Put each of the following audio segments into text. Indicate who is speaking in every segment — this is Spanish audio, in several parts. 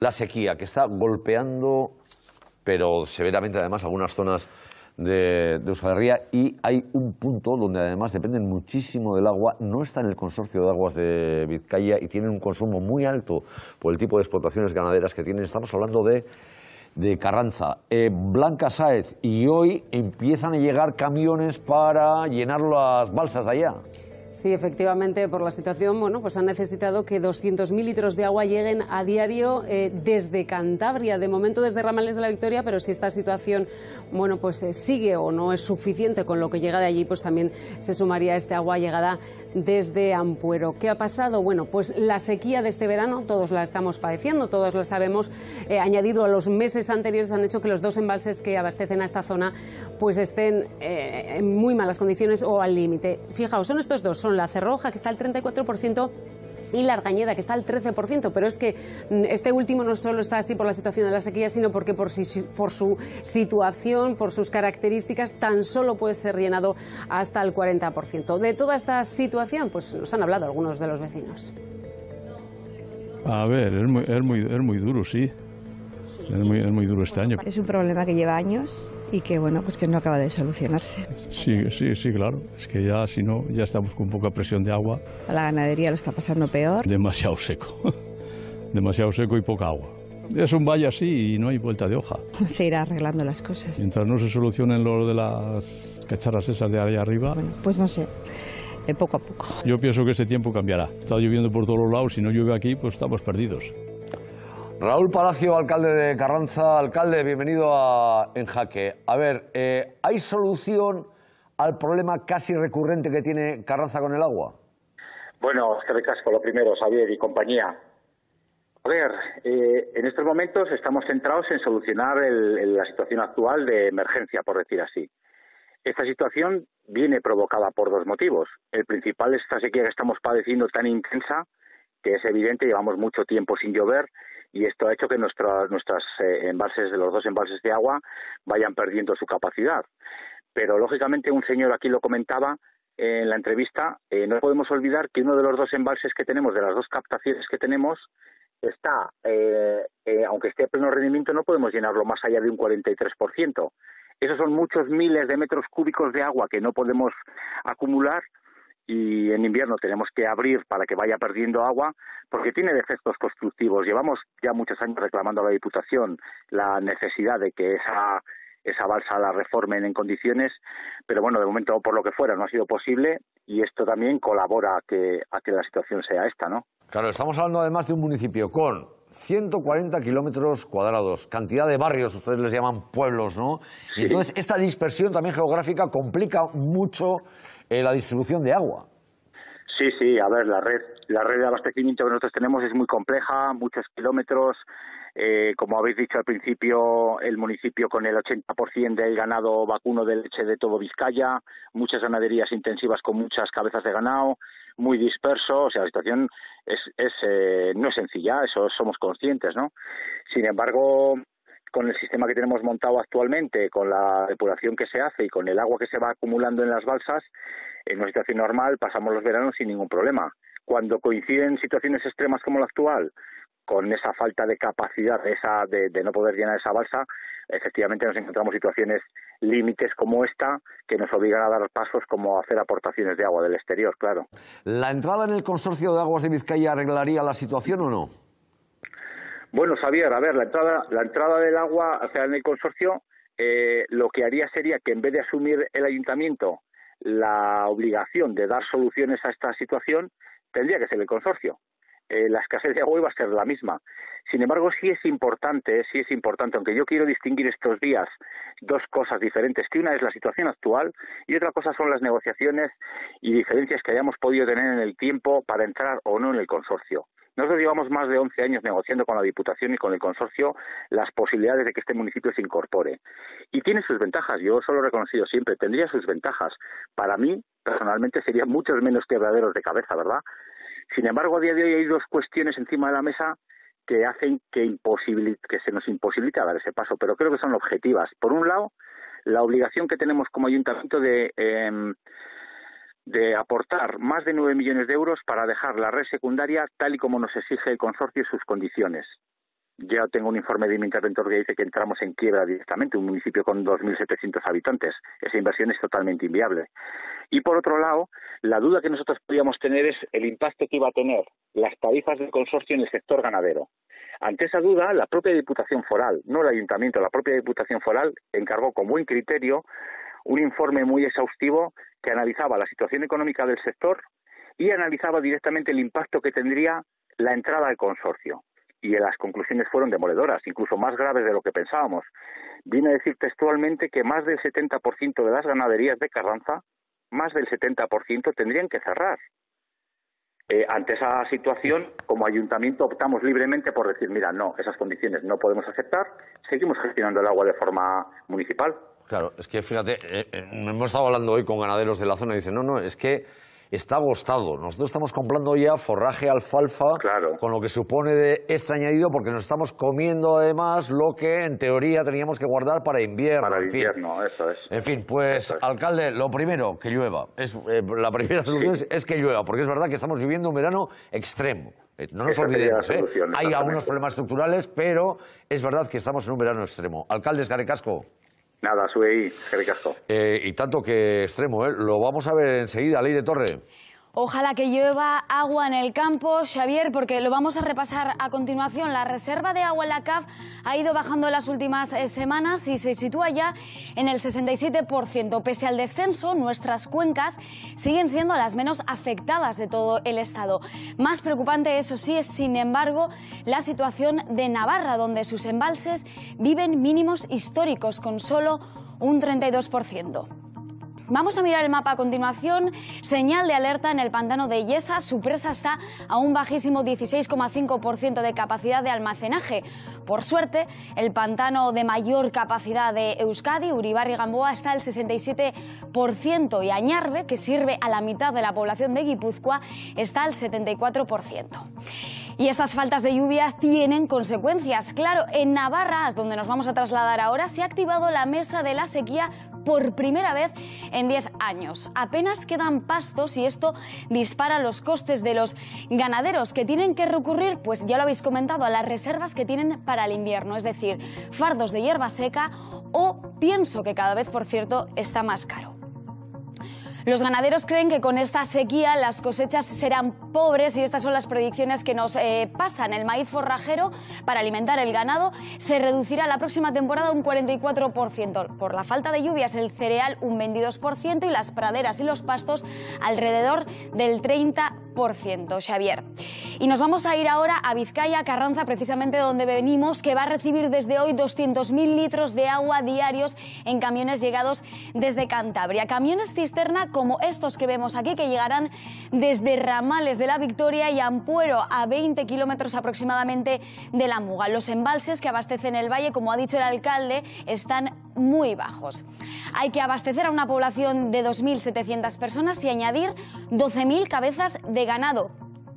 Speaker 1: La sequía que está golpeando, pero severamente además, algunas zonas de Euskal Herria, y hay un punto donde además dependen muchísimo del agua, no está en el consorcio de aguas de Vizcaya y tienen un consumo muy alto por el tipo de explotaciones ganaderas que tienen. Estamos hablando de Carranza. Blanca Sáez, y hoy empiezan a llegar camiones para llenar las balsas de allá.
Speaker 2: Sí, efectivamente, por la situación, bueno, pues han necesitado que 200.000 litros de agua lleguen a diario desde Cantabria, de momento desde Ramales de la Victoria, pero si esta situación, bueno, pues sigue o no es suficiente con lo que llega de allí, pues también se sumaría este agua llegada desde Ampuero. ¿Qué ha pasado? Bueno, pues la sequía de este verano, todos la estamos padeciendo, todos la sabemos, añadido a los meses anteriores, han hecho que los dos embalses que abastecen a esta zona pues estén en muy malas condiciones o al límite. Fijaos, son estos dos, son la Cerroja, que está al 34%, y la Argañeda, que está al 13%, pero es que este último no solo está así por la situación de la sequía, sino porque por su situación, por sus características, tan solo puede ser llenado hasta el 40%. De toda esta situación, pues nos han hablado algunos de los vecinos.
Speaker 3: A ver, es muy duro, sí. Es muy duro este año.
Speaker 4: Es un problema que lleva años y que, bueno, pues que no acaba de solucionarse.
Speaker 3: Sí, claro. Es que ya, si no, ya estamos con poca presión de agua.
Speaker 4: A la ganadería lo está pasando peor.
Speaker 3: Demasiado seco. Demasiado seco y poca agua. Es un valle así y no hay vuelta de hoja.
Speaker 4: Se irá arreglando las cosas.
Speaker 3: Mientras no se solucionen lo de las cacharras esas de allá arriba...
Speaker 4: Bueno, pues no sé. Poco a poco.
Speaker 3: Yo pienso que este tiempo cambiará. Está lloviendo por todos los lados. Si no llueve aquí, pues estamos perdidos.
Speaker 1: Raúl Palacio, alcalde de Carranza. Alcalde, bienvenido a En Jaque. A ver, ¿hay solución al problema casi recurrente que tiene Carranza con el agua?
Speaker 5: Bueno, es que recasco lo primero, Xavier y compañía. A ver, en estos momentos estamos centrados en solucionar la situación actual de emergencia, por decir así. Esta situación viene provocada por dos motivos. El principal es esta sequía que estamos padeciendo tan intensa, que es evidente, llevamos mucho tiempo sin llover, y esto ha hecho que nuestros embalses, de los dos embalses de agua, vayan perdiendo su capacidad. Pero, lógicamente, un señor aquí lo comentaba en la entrevista, no podemos olvidar que uno de los dos embalses que tenemos, de las dos captaciones que tenemos, está, aunque esté a pleno rendimiento, no podemos llenarlo más allá de un 43%. Esos son muchos miles de metros cúbicos de agua que no podemos acumular, y en invierno tenemos que abrir para que vaya perdiendo agua, porque tiene defectos constructivos. Llevamos ya muchos años reclamando a la Diputación la necesidad de que esa balsa la reformen en condiciones, pero bueno, de momento, por lo que fuera, no ha sido posible, y esto también colabora a que la situación sea esta, ¿no?
Speaker 1: Claro, estamos hablando además de un municipio con 140 kilómetros cuadrados, cantidad de barrios, ustedes les llaman pueblos, ¿no?
Speaker 5: Sí.
Speaker 1: Y entonces esta dispersión también geográfica complica mucho la distribución de agua.
Speaker 5: Sí, a ver, la red de abastecimiento que nosotros tenemos es muy compleja, muchos kilómetros. Como habéis dicho al principio, el municipio con el 80% del ganado vacuno de leche de todo Vizcaya, muchas ganaderías intensivas con muchas cabezas de ganado, muy disperso. O sea, la situación no es sencilla, eso somos conscientes, ¿no? Sin embargo, con el sistema que tenemos montado actualmente, con la depuración que se hace y con el agua que se va acumulando en las balsas, en una situación normal pasamos los veranos sin ningún problema. Cuando coinciden situaciones extremas como la actual, con esa falta de capacidad de no poder llenar esa balsa, efectivamente nos encontramos situaciones límites como esta, que nos obligan a dar pasos como hacer aportaciones de agua del exterior, claro.
Speaker 1: ¿La entrada en el consorcio de aguas de Vizcaya arreglaría la situación o no?
Speaker 5: Bueno, Xavier, a ver, la entrada del agua, o sea, en el consorcio, lo que haría sería que en vez de asumir el ayuntamiento la obligación de dar soluciones a esta situación, tendría que ser el consorcio. La escasez de agua iba a ser la misma. Sin embargo, sí es importante, aunque yo quiero distinguir estos días dos cosas diferentes, que una es la situación actual y otra cosa son las negociaciones y diferencias que hayamos podido tener en el tiempo para entrar o no en el consorcio. Nosotros llevamos más de 11 años negociando con la Diputación y con el consorcio las posibilidades de que este municipio se incorpore. Y tiene sus ventajas, yo eso lo he reconocido siempre, tendría sus ventajas. Para mí, personalmente, serían muchos menos quebraderos de cabeza, ¿verdad? Sin embargo, a día de hoy hay dos cuestiones encima de la mesa que hacen que se nos imposibilita dar ese paso, pero creo que son objetivas. Por un lado, la obligación que tenemos como ayuntamiento de aportar más de 9 millones de euros para dejar la red secundaria tal y como nos exige el consorcio y sus condiciones. Ya tengo un informe de mi interventor que dice que entramos en quiebra directamente, un municipio con 2.700 habitantes. Esa inversión es totalmente inviable. Y por otro lado, la duda que nosotros podíamos tener es el impacto que iba a tener las tarifas del consorcio en el sector ganadero. Ante esa duda, la propia Diputación Foral, no el Ayuntamiento, la propia Diputación Foral encargó con buen criterio un informe muy exhaustivo que analizaba la situación económica del sector y analizaba directamente el impacto que tendría la entrada al consorcio. Y las conclusiones fueron demoledoras, incluso más graves de lo que pensábamos. Viene a decir textualmente que más del 70% de las ganaderías de Carranza, más del 70% tendrían que cerrar. Ante esa situación, como ayuntamiento optamos libremente por decir, mira, no, esas condiciones no podemos aceptar, seguimos gestionando el agua de forma municipal.
Speaker 1: Claro, es que fíjate, hemos estado hablando hoy con ganaderos de la zona y dicen, no, es que está agostado. Nosotros estamos comprando ya forraje, alfalfa,
Speaker 5: claro,
Speaker 1: con lo que supone de extra añadido, porque nos estamos comiendo además lo que en teoría teníamos que guardar para invierno.
Speaker 5: Para el invierno, eso es.
Speaker 1: En fin, pues, alcalde, lo primero, que llueva. La primera solución es que llueva, porque es verdad que estamos viviendo un verano extremo. No nos olvidemos, hay algunos problemas estructurales, pero es verdad que estamos en un verano extremo. Alcalde, eskerrik asko.
Speaker 5: Nada, sube ahí, eskerrik asko.
Speaker 1: Y tanto que extremo, lo vamos a ver enseguida, Leire Torre.
Speaker 6: Ojalá que llueva agua en el campo, Xavier, porque lo vamos a repasar a continuación. La reserva de agua en la CAF ha ido bajando en las últimas semanas y se sitúa ya en el 67%. Pese al descenso, nuestras cuencas siguen siendo las menos afectadas de todo el Estado. Más preocupante, eso sí, es, sin embargo, la situación de Navarra, donde sus embalses viven mínimos históricos, con solo un 32%. Vamos a mirar el mapa a continuación. Señal de alerta en el pantano de Illesa. Su presa está a un bajísimo 16,5% de capacidad de almacenaje. Por suerte, el pantano de mayor capacidad de Euskadi, Uribarri-Gamboa, está al 67% y Añarbe, que sirve a la mitad de la población de Guipúzcoa, está al 74%. Y estas faltas de lluvias tienen consecuencias. Claro, en Navarra, donde nos vamos a trasladar ahora, se ha activado la mesa de la sequía por primera vez en 10 años. Apenas quedan pastos y esto dispara los costes de los ganaderos, que tienen que recurrir, pues ya lo habéis comentado, a las reservas que tienen para el invierno, es decir, fardos de hierba seca o pienso, que cada vez, por cierto, está más caro. Los ganaderos creen que con esta sequía las cosechas serán pobres y estas son las predicciones que nos pasan. El maíz forrajero para alimentar el ganado se reducirá la próxima temporada un 44%. Por la falta de lluvias, el cereal un 22% y las praderas y los pastos alrededor del 30%, Xavier. Y nos vamos a ir ahora a Vizcaya, Carranza, precisamente donde venimos, que va a recibir desde hoy 200.000 litros de agua diarios en camiones llegados desde Cantabria. Camiones cisterna como estos que vemos aquí, que llegarán desde Ramales de la Victoria y Ampuero, a 20 kilómetros aproximadamente de la Muga. Los embalses que abastecen el valle, como ha dicho el alcalde, están muy bajos. Hay que abastecer a una población de 2.700 personas y añadir 12.000 cabezas de ganado.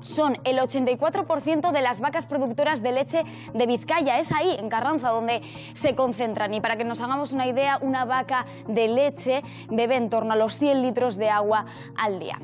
Speaker 6: Son el 84% de las vacas productoras de leche de Vizcaya. Es ahí, en Carranza, donde se concentran. Y para que nos hagamos una idea, una vaca de leche bebe en torno a los 100 litros de agua al día.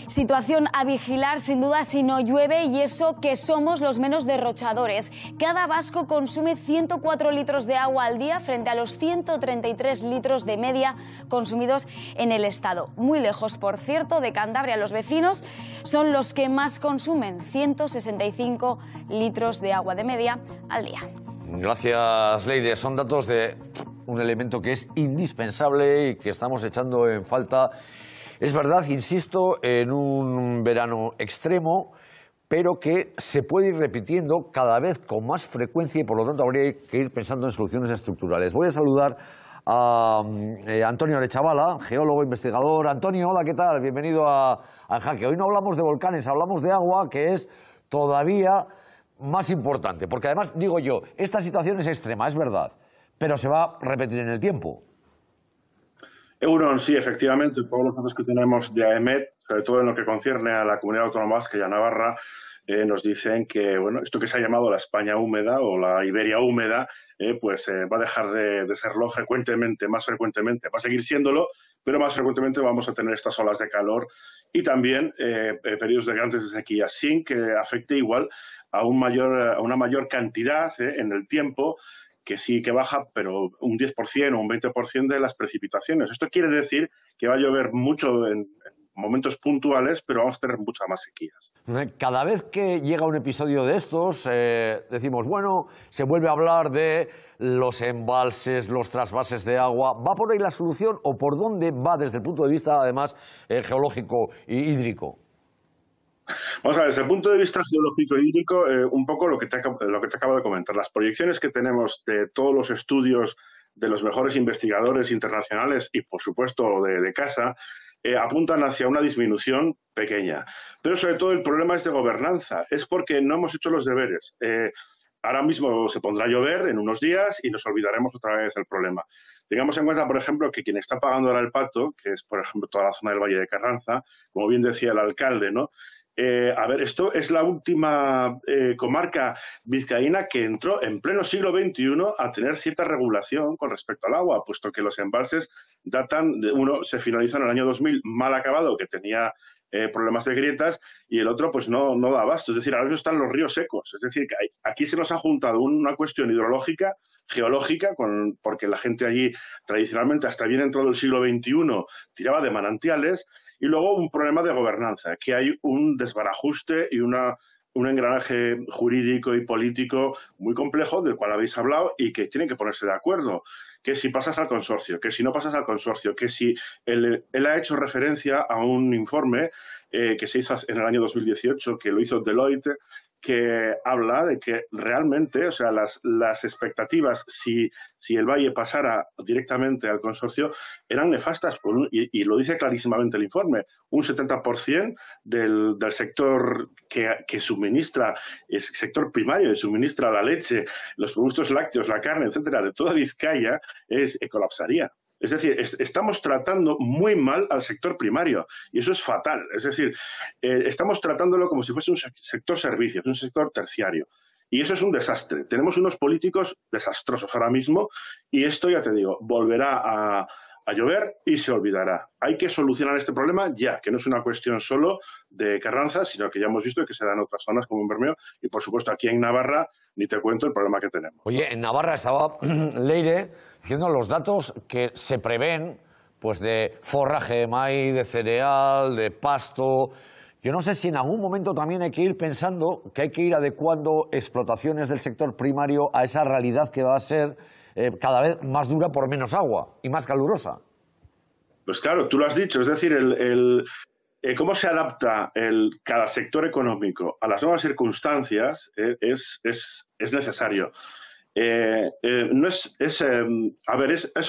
Speaker 6: Situación a vigilar, sin duda, si no llueve, y eso que somos los menos derrochadores. Cada vasco consume 104 litros de agua al día frente a los 133 litros de media consumidos en el Estado. Muy lejos, por cierto, de Cantabria. Los vecinos son los que más consumen, 165 litros de agua de media al día.
Speaker 1: Gracias, Leire. Son datos de un elemento que es indispensable y que estamos echando en falta. Es verdad, insisto, en un verano extremo, pero que se puede ir repitiendo cada vez con más frecuencia y por lo tanto habría que ir pensando en soluciones estructurales. Voy a saludar a Antonio Arechavala, geólogo, investigador. Antonio, hola, ¿qué tal? Bienvenido a Jaque. Hoy no hablamos de volcanes, hablamos de agua, que es todavía más importante, porque además, digo yo, esta situación es extrema, es verdad, pero se va a repetir en el tiempo.
Speaker 7: Euron, sí, efectivamente, todos los datos que tenemos de AEMET, sobre todo en lo que concierne a la Comunidad Autónoma Vasca y a Navarra, nos dicen que, bueno, esto que se ha llamado la España húmeda o la Iberia húmeda, pues va a dejar de serlo frecuentemente, más frecuentemente. Va a seguir siéndolo, pero más frecuentemente vamos a tener estas olas de calor y también periodos de grandes sequías, sin que afecte igual a una mayor cantidad en el tiempo, que sí que baja, pero un 10% o un 20% de las precipitaciones. Esto quiere decir que va a llover mucho en momentos puntuales, pero vamos a tener muchas más sequías.
Speaker 1: Cada vez que llega un episodio de estos, decimos, bueno, se vuelve a hablar de los embalses, los trasvases de agua. ¿Va por ahí la solución o por dónde va desde el punto de vista, además, geológico y hídrico?
Speaker 7: Vamos a ver, desde el punto de vista geológico y hídrico, un poco lo que te acabo de comentar. Las proyecciones que tenemos de todos los estudios de los mejores investigadores internacionales y, por supuesto, de casa, apuntan hacia una disminución pequeña. Pero, sobre todo, el problema es de gobernanza. Es porque no hemos hecho los deberes. Ahora mismo se pondrá a llover en unos días y nos olvidaremos otra vez del problema. Tengamos en cuenta, por ejemplo, que quien está pagando ahora el pato, que es, por ejemplo, toda la zona del Valle de Carranza, como bien decía el alcalde, ¿no? A ver, esto es la última comarca vizcaína que entró en pleno siglo XXI a tener cierta regulación con respecto al agua, puesto que los embalses uno se finaliza en el año 2000 mal acabado, que tenía problemas de grietas, y el otro pues no da abasto. Es decir, ahora mismo están los ríos secos. Es decir, que aquí se nos ha juntado una cuestión hidrológica, geológica, porque la gente allí tradicionalmente hasta bien entrado el siglo XXI tiraba de manantiales, y luego un problema de gobernanza, que hay un desbarajuste y un engranaje jurídico y político muy complejo del cual habéis hablado y que tienen que ponerse de acuerdo. Que si pasas al consorcio, que si no pasas al consorcio, que si él ha hecho referencia a un informe que se hizo en el año 2018, que lo hizo Deloitte, que habla de que realmente, o sea, las expectativas, si el Valle pasara directamente al consorcio, eran nefastas, y lo dice clarísimamente el informe. Un 70% del sector que suministra, el sector primario, que suministra la leche, los productos lácteos, la carne, etcétera, de toda Vizcaya, colapsaría. Es decir, estamos tratando muy mal al sector primario y eso es fatal. Es decir, estamos tratándolo como si fuese un sector servicios, un sector terciario. Y eso es un desastre. Tenemos unos políticos desastrosos ahora mismo y esto, ya te digo, volverá a llover y se olvidará. Hay que solucionar este problema ya, que no es una cuestión solo de Carranza, sino que ya hemos visto que se da en otras zonas como en Bermeo y, por supuesto, aquí en Navarra, ni te cuento el problema que tenemos.
Speaker 1: Oye, en Navarra estaba Leire diciendo los datos que se prevén, pues de forraje de maíz, de cereal, de pasto. Yo no sé si en algún momento también hay que ir pensando que hay que ir adecuando explotaciones del sector primario a esa realidad que va a ser cada vez más dura por menos agua y más calurosa.
Speaker 7: Pues claro, tú lo has dicho, es decir, cómo se adapta cada sector económico a las nuevas circunstancias es necesario. Es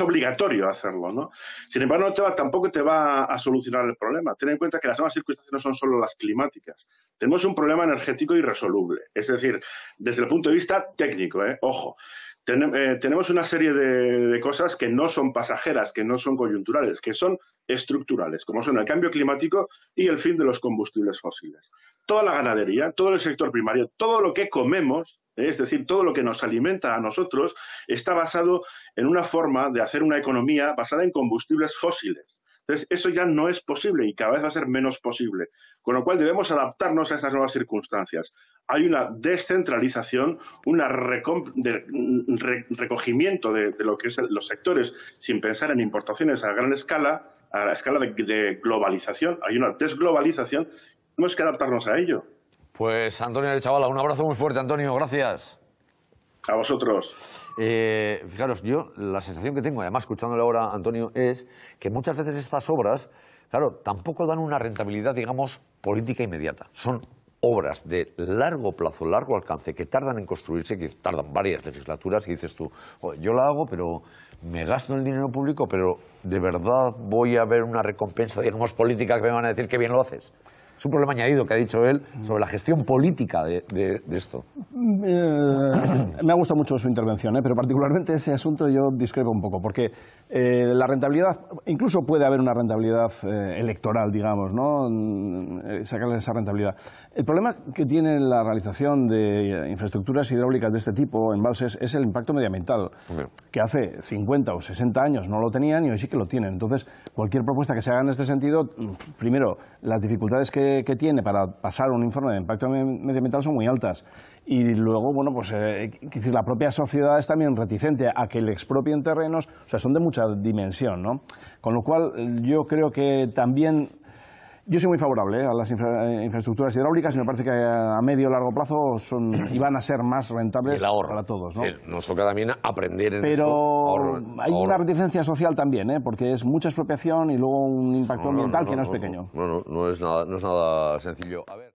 Speaker 7: obligatorio hacerlo, ¿no? Sin embargo, tampoco te va a solucionar el problema. Ten en cuenta que las nuevas circunstancias no son solo las climáticas. Tenemos un problema energético irresoluble. Es decir, desde el punto de vista técnico, ojo. Tenemos una serie de cosas que no son pasajeras, que no son coyunturales, que son estructurales, como son el cambio climático y el fin de los combustibles fósiles. Toda la ganadería, todo el sector primario, todo lo que comemos, es decir, todo lo que nos alimenta a nosotros, está basado en una forma de hacer una economía basada en combustibles fósiles. Entonces, eso ya no es posible y cada vez va a ser menos posible. Con lo cual, debemos adaptarnos a estas nuevas circunstancias. Hay una descentralización, un recogimiento de lo que son los sectores sin pensar en importaciones a gran escala, a la escala de globalización. Hay una desglobalización. Tenemos que adaptarnos a ello.
Speaker 1: Pues Antonio Arechavala, un abrazo muy fuerte, Antonio. Gracias.
Speaker 7: A vosotros.
Speaker 1: Fijaros, yo la sensación que tengo, además escuchándole ahora a Antonio, es que muchas veces estas obras, claro, tampoco dan una rentabilidad, digamos, política inmediata. Son obras de largo plazo, largo alcance, que tardan en construirse, que tardan varias legislaturas, y dices tú, yo la hago, pero me gasto el dinero público, pero ¿de verdad voy a ver una recompensa, digamos, política que me van a decir que bien lo haces? Es un problema añadido que ha dicho él sobre la gestión política de esto.
Speaker 8: Me ha gustado mucho su intervención, pero particularmente ese asunto yo discrepo un poco, porque la rentabilidad, incluso puede haber una rentabilidad electoral, digamos, ¿no? Sacarle esa rentabilidad. El problema que tiene la realización de infraestructuras hidráulicas de este tipo, embalses, es el impacto medioambiental, que hace 50 o 60 años no lo tenían y hoy sí que lo tienen. Entonces, cualquier propuesta que se haga en este sentido, primero, las dificultades que tiene para pasar un informe de impacto medioambiental son muy altas. Y luego, bueno, pues la propia sociedad es también reticente a que le expropien terrenos, o sea, son de mucha dimensión, ¿no? Con lo cual, yo creo que también... Yo soy muy favorable a las infraestructuras hidráulicas y me parece que a medio o largo plazo y van a ser más rentables para todos, ¿no?
Speaker 1: Nos toca también aprender en
Speaker 8: Pero
Speaker 1: esto.
Speaker 8: Hay una reticencia social también, porque es mucha expropiación y luego un impacto ambiental que no es pequeño.
Speaker 1: No es nada sencillo. A ver.